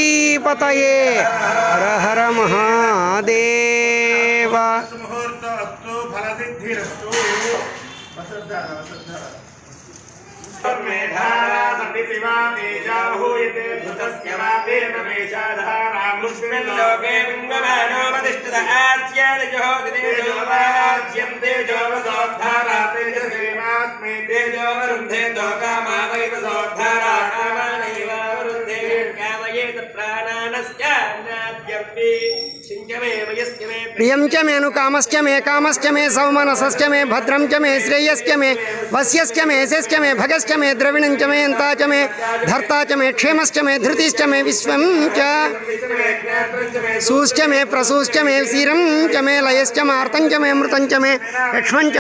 पार्वतीपतये हर हर महादेव। प्रियं च मे अनुकामश्च मे कामश्च मे सौमनसश्च मे भद्रं च मे श्रेयश्च मे वस्यश्च मे यशश्च मे भगश्च मे द्रविणं च मे यन्ता च मे धर्ता च मे क्षेमश्च मे धृतिश्च मे विश्वं च सूश्च मे प्रसूश्च मे क्षीरं च मे लयश्च मार्तं च मे मृतं च मे लक्ष्मं च